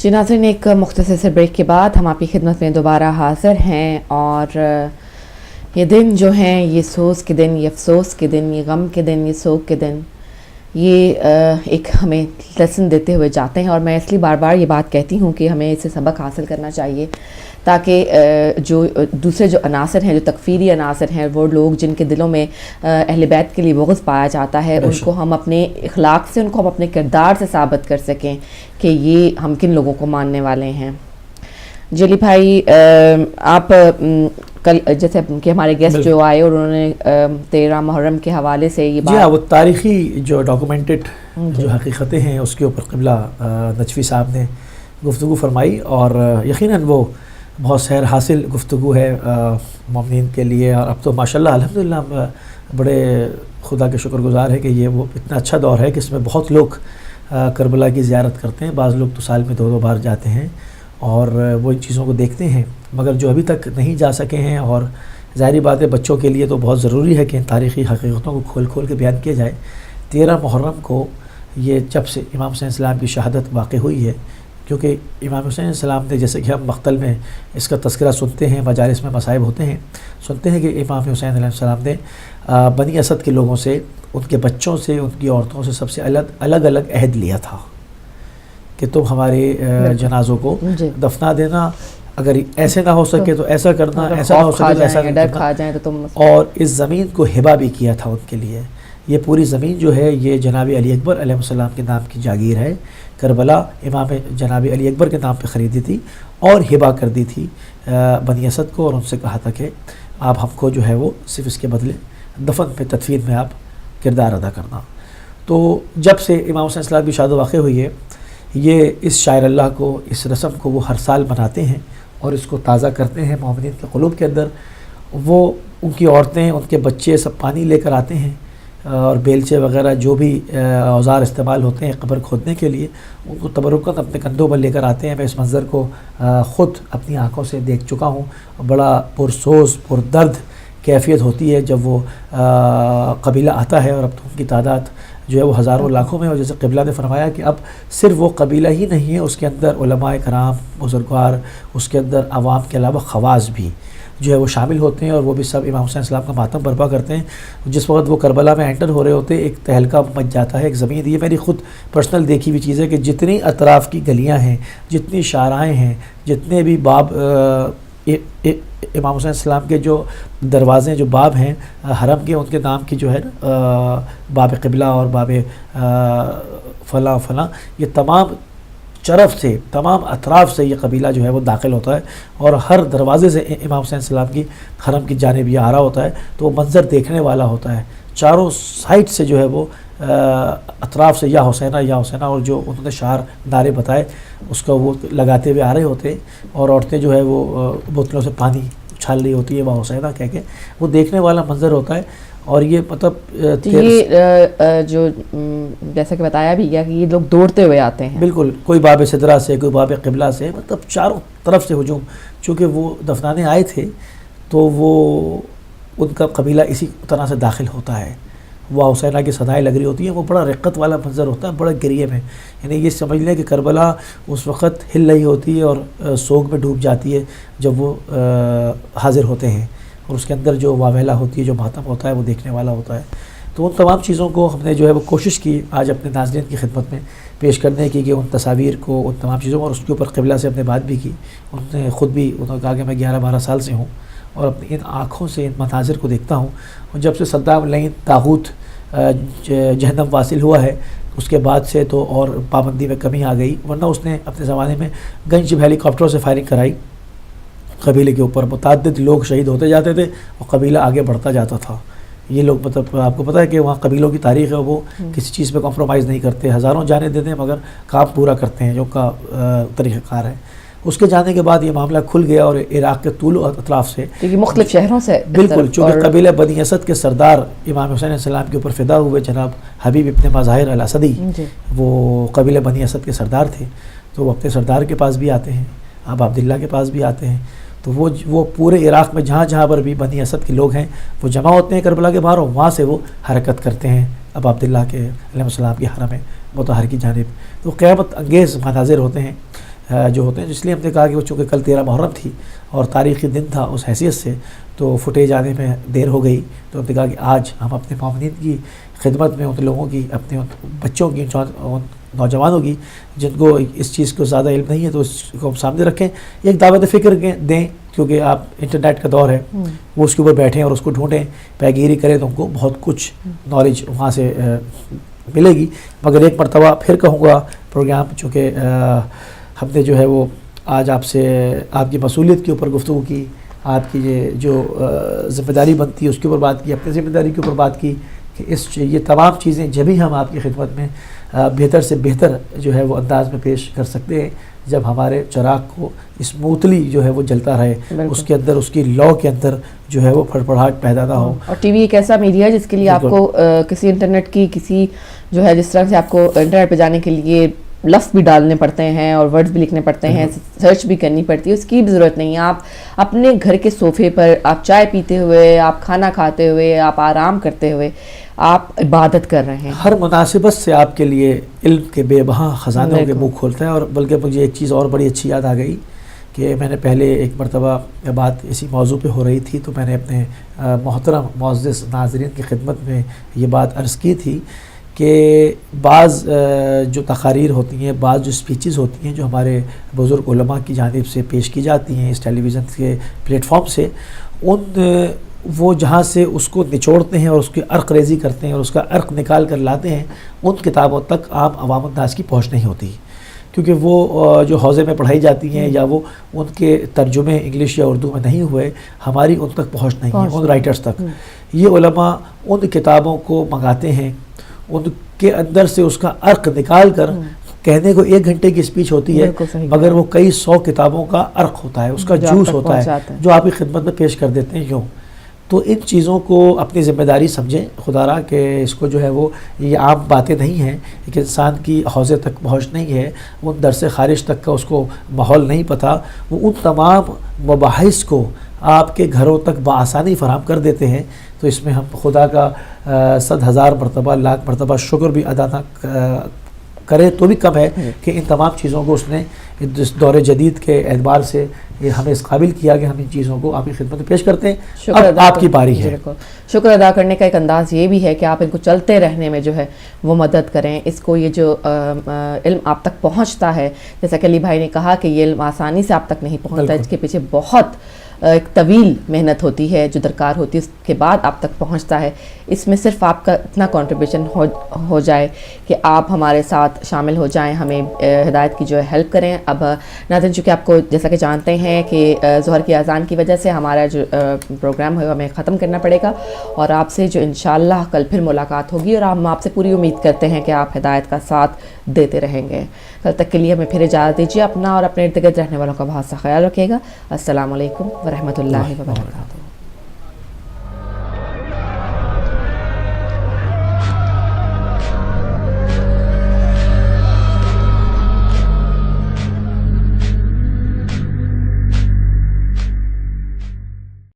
जी नाज़रीन, एक मुख्तसर से ब्रेक के बाद हम आपकी खिदमत में दोबारा हाज़िर हैं और ये दिन जो हैं, ये सोच के दिन, ये अफसोस के दिन, ये गम के दिन, ये सोग के दिन, ये एक हमें लेसन देते हुए जाते हैं। और मैं इसलिए बार बार ये बात कहती हूँ कि हमें इससे सबक हासिल करना चाहिए ताकि जो दूसरे जो अनासर हैं, जो तकफ़ीरी अनासर हैं, वो लोग जिनके दिलों में अहले बैत के लिए बुग़्ज़ पाया जाता है, उनको हम अपने इखलाक से, उनको हम अपने किरदार से साबित कर सकें कि ये हम किन लोगों को मानने वाले हैं। जली भाई, आप कल जैसे कि हमारे गेस्ट जो आए और उन्होंने 13 मुहर्रम के हवाले से ये बात, वो तारीख़ी जो डॉक्यूमेंटेड जो हकीकतें हैं उसके ऊपर क़िबला नजफ़ी साहब ने गुफ्तगू फरमाई और यकीनन वो बहुत सैर हासिल गुफ्तगू है मोमिनीन के लिए। और अब तो माशाल्लाह अल्हम्दुलिल्लाह हम बड़े खुदा के शुक्रगुज़ार हैं कि ये वो इतना अच्छा दौर है कि इसमें बहुत लोग करबला की ज़ियारत करते हैं। बाज़ लोग तो साल में 2-2 बार जाते हैं और वो इन चीज़ों को देखते हैं, मगर जो अभी तक नहीं जा सके हैं, और ज़ाहिर बात है बच्चों के लिए तो बहुत ज़रूरी है कि इन तारीख़ी हकीकतों को खोल खोल के बयान किया जाए। 13 मुहर्रम को ये जब से इमाम हुसैन सलाम की शहादत वाक़ई हुई है, क्योंकि इमाम हुसैन सलाम ने, जैसे कि हम मक़तल में इसका तज़किरा सुनते हैं, मजालिस में मसाइब होते हैं, सुनते हैं कि इमाम हुसैन सलाम ने बनी असद के लोगों से, उनके बच्चों से, उनकी औरतों से सबसे अलग अलग अहद लिया था कि तुम हमारे जनाज़ों को दफना देना, अगर ऐसे ना हो सके तो ऐसा करना, ऐसा ना हो सके तो ऐसा करना। और इस ज़मीन को हिबा भी किया था उनके लिए। ये पूरी ज़मीन जो है ये जनाब अली अकबर अलैहिस्सलाम के नाम की जागीर है। करबला इमाम जनाब अली अकबर के नाम पे ख़रीदी थी और हिबा कर दी थी बनी असद को, और उनसे कहा था कि आप हमको जो है वो सिर्फ़ इसके बदले दफन पे तदफीन में आप किरदार अदा करना। तो जब से इमाम हुसैन सलाम की शहादत वाक़ई हुई है, ये इस शायर अल्लाह को, इस रस्म को वो हर साल मनाते हैं और इसको ताज़ा करते हैं मोमिनीन के क़ुलूब के अंदर। वो उनकी औरतें, उनके बच्चे सब पानी लेकर आते हैं और बेलचे वग़ैरह जो भी औज़ार इस्तेमाल होते हैं कब्र खोदने के लिए, उनको तबरुकन अपने कंधों पर लेकर आते हैं। मैं इस मंज़र को ख़ुद अपनी आँखों से देख चुका हूँ। बड़ा पुरसोस पुरदर्द कैफ़ियत होती है जब वो कबीला आता है, और अब तो उनकी तादाद जो है वो हज़ारों लाखों में। और जैसे क़िबला ने फरमाया कि अब सिर्फ़ वो कबीला ही नहीं है, उसके अंदर उलमाए कराम, बुज़ुर्गार, उसके अंदर आवाम के अलावा ख़वास भी जो है वो शामिल होते हैं, और वो भी सब इमाम हुसैन सलाम का मातम बर्पा करते हैं। जिस वक्त वो करबला में एंटर हो रहे होते हैं, एक तहलका मच जाता है, एक ज़मीन, ये मेरी ख़ुद पर्सनल देखी हुई चीज़ है कि जितनी अतराफ़ की गलियाँ हैं, जितनी शाराएँ हैं, जितने भी बाब इमाम हुसैन सलाम के जो दरवाज़े, जो बाब हैं हरम के, उनके नाम की जो है बाब क़िबला और बाब फ़लाँ फ़लाँ, ये तमाम तरफ से, तमाम अतराफ़ से ये कबीला जो है वो दाखिल होता है, और हर दरवाज़े से इमाम हुसैन सलाम की हरम की जानिब ये आ रहा होता है। तो वो मंज़र देखने वाला होता है। चारों साइड से जो है वो अतराफ़ से या हुसैना, और जो उन्होंने शार नारे बताए उसको वो लगाते हुए आ रहे होते हैं, और औरतें जो है वो बोतलों से पानी उछाल रही होती है या हुसैना कह के। वो देखने वाला मंज़र होता है। और ये मतलब ये जो जैसा कि बताया भी गया कि ये लोग दौड़ते हुए आते हैं, बिल्कुल, कोई बाब सिदरा से, कोई बाब क़िबला से, मतलब चारों तरफ से हुजूम। चूँकि वो दफनाने आए थे तो वो उनका कबीला इसी तरह से दाखिल होता है। वह हुसैना की सदाएँ लग रही होती हैं। वो बड़ा रिक्कत वाला मंज़र होता है, बड़ा गिरिए में, यानी ये समझ लें कि करबला उस वक़्त हिल रही होती है और सोग में डूब जाती है जब वो हाज़िर होते हैं, और उसके अंदर जो वावेला होती है, जो मातम होता है, वो देखने वाला होता है। तो उन तमाम चीज़ों को हमने जो है वो कोशिश की आज अपने नाज़रीन की खिदमत में पेश करने की, कि उन तस्वीर को, उन तमाम चीज़ों को, और उसके ऊपर क़िबला से हमने बात भी की। उन्होंने ख़ुद भी उन्होंने कहा कि मैं 11-12 साल से हूँ और अपनी इन आँखों से इन मनाज़िर को देखता हूँ। और जब से सद्दाम लईन तागूत जहन्नम वासिल हुआ है, उसके बाद से तो और पाबंदी में कमी आ गई, वरना उसने अपने ज़माने में गंज हेलीकॉप्टरों से फायरिंग कराई कबीले के ऊपर। मुतअद्दिद लोग शहीद होते जाते थे और कबीला आगे बढ़ता जाता था। ये लोग, मतलब आपको पता है कि वहाँ कबीलों की तारीख़ है, वो किसी चीज़ पे कॉम्प्रोमाइज़ नहीं करते, हज़ारों जाने देते हैं मगर काम पूरा करते हैं, जो का तरीक़ाकार है। उसके जाने के बाद ये मामला खुल गया और इराक़ के तूल और अतराफ़ से, मुख्तलिफ़ शहरों से, बिल्कुल, चूँकि कबीला बनी असद के सरदार इमाम हुसैन सलाम के ऊपर फ़िदा हुए जनाब हबीब इब्न मज़ाहिर अल असदी, वो कबीला बनी असद के सरदार थे। तो वो अपने सरदार के पास भी आते हैं, अब अब्दुल्ला के पास भी आते हैं। तो वो पूरे इराक़ में जहाँ जहाँ पर भी बनी असद के लोग हैं वो जमा होते हैं करबला के बाहर, और वहाँ से वो हरकत करते हैं अब अब्दुल्ला के अलैहिस्सलाम की हरम में मुतहर की जानिब। तो क़यामत अंगेज़ मनाज़िर होते हैं। جو ہوتے ہیں، اس لیے ہم نے کہا کہ وہ چونکہ کل 13 محرم تھی اور تاریخی دن تھا، اس حیثیت سے تو فوٹیج آنے میں دیر ہو گئی، تو ہم نے کہا کہ آج ہم اپنے مومنین کی خدمت میں ان لوگوں کی، اپنے بچوں کی، نوجوانوں کی جن کو اس چیز کو زیادہ علم نہیں ہے، تو اس کو ہم سامنے رکھیں، ایک دعوت فکر دیں، کیونکہ آپ انٹرنیٹ کا دور ہے، وہ اس کے اوپر بیٹھیں اور اس کو ڈھونڈیں، پیگیری کریں تو ان کو بہت کچھ نالج وہاں سے ملے گی۔ مگر ایک مرتبہ پھر کہوں گا، پروگرام چونکہ ہم نے جو ہے وہ آج آپ سے آپ کی مصولیت کے اوپر گفتگو کی، آپ کی جو ذمہ داری بنتی ہے اس کے اوپر بات کی، اپنی ذمہ داری کے اوپر بات کی کہ یہ تمام چیزیں جبھی ہم آپ کی خدمت میں بہتر سے بہتر جو ہے وہ انداز میں پیش کر سکتے ہیں جب ہمارے چراغ کو اسموتھلی جو ہے وہ جلتا رہے، اس کے اندر، اس کی لو کے اندر جو ہے وہ پھڑپڑاہٹ پیدا نہ ہو۔ اور ٹی وی ایک ایسا میڈیا ہے جس کے لیے آپ کو کسی انٹرنیٹ کی کسی جو ہے جس طرح سے آپ کو انٹرنیٹ پہ جانے کے لیے لفظ بھی ڈالنے پڑتے ہیں اور ورڈز بھی لکھنے پڑتے ہیں، سرچ بھی کرنی پڑتی ہے، اس کی بھی ضرورت نہیں ہے۔ آپ اپنے گھر کے صوفے پر آپ چائے پیتے ہوئے، آپ کھانا کھاتے ہوئے، آپ آرام کرتے ہوئے آپ عبادت کر رہے ہیں۔ ہر مناسبت سے آپ کے لیے علم کے بے بہا خزانوں کے منہ کھولتا ہے۔ اور بلکہ مجھے ایک چیز اور بڑی اچھی یاد آ گئی کہ میں نے پہلے ایک مرتبہ بات اسی موضوع پہ ہو رہی تھی تو میں نے اپنے محترم معزز ناظرین کی خدمت میں یہ بات عرض کی تھی کہ بعض جو تقاریر ہوتی ہیں، بعض جو سپیچز ہوتی ہیں جو ہمارے بزرگ علماء کی جانب سے پیش کی جاتی ہیں اس ٹیلی ویژن کے پلیٹ فارم سے، وہ جہاں سے اس کو نچوڑتے ہیں اور اس کی عرق ریزی کرتے ہیں اور اس کا عرق نکال کر لاتے ہیں، ان کتابوں تک عام عوام الناس کی پہنچ نہیں ہوتی، کیونکہ وہ جو حوزے میں پڑھائی جاتی ہیں یا وہ ان کے ترجمے انگلش یا اردو میں نہیں ہوئے، ہماری ان تک پہنچ نہیں ہے، ان رائٹرز تک۔ یہ علماء ان کتابوں کو منگاتے ہیں، ان کے اندر سے اس کا عرق نکال کر، کہنے کو 1 گھنٹے کی اسپیچ ہوتی ہے مگر وہ کئی 100 کتابوں کا عرق ہوتا ہے، اس کا جوس ہوتا ہے جو آپ کی خدمت میں پیش کر دیتے ہیں یوں۔ تو ان چیزوں کو اپنی ذمہ داری سمجھیں خدا را کہ اس کو جو ہے وہ یہ عام باتیں نہیں ہیں، ایک انسان کی حوزے تک پہنچ نہیں ہے، ان درس خارج تک کا اس کو ماحول نہیں پتہ، وہ ان تمام مباحث کو آپ کے گھروں تک بآسانی فراہم کر دیتے ہیں۔ تو اس میں ہم خدا کا 100,000 مرتبہ، لاکھ مرتبہ شکر بھی ادا نہ کرے تو بھی کم ہے کہ ان تمام چیزوں کو اس نے اس دور جدید کے اعتبار سے یہ ہمیں اس قابل کیا کہ ہم ان چیزوں کو آپ کی خدمت میں پیش کرتے ہیں۔ اب آپ کی باری ہے۔ شکر ادا کرنے کا ایک انداز یہ بھی ہے کہ آپ ان کو چلتے رہنے میں جو ہے وہ مدد کریں، اس کو یہ جو علم آپ تک پہنچتا ہے، جیسا کہ علی بھائی نے کہا کہ یہ علم آسانی سے آپ تک نہیں پہنچتا، اس کے پیچھے بہت ایک طویل محنت ہوتی ہے جو درکار ہوتی ہے، اس کے بعد آپ تک پہنچتا ہے۔ اس میں صرف آپ کا اتنا کنٹریبیوشن ہو جائے کہ آپ ہمارے ساتھ شامل ہو جائیں، ہمیں ہدایت کی جو ہے ہیلپ کریں۔ اب ناظرین، چونکہ آپ کو جیسا کہ جانتے ہیں کہ ظہر کی اذان کی وجہ سے ہمارا جو پروگرام ہے ہمیں ختم کرنا پڑے گا، اور آپ سے جو انشاءاللہ کل پھر ملاقات ہوگی، اور ہم آپ سے پوری امید کرتے ہیں کہ آپ ہدایت کا ساتھ دیتے رہیں گے۔ کل تک کے لیے ہمیں پھر اجازت دیجیے، اپنا اور اپنے ارد گرد رہنے والوں کا بہت سا خیال رکھیے گا۔ السلام علیکم ورحمۃ اللہ وبرکاتہ۔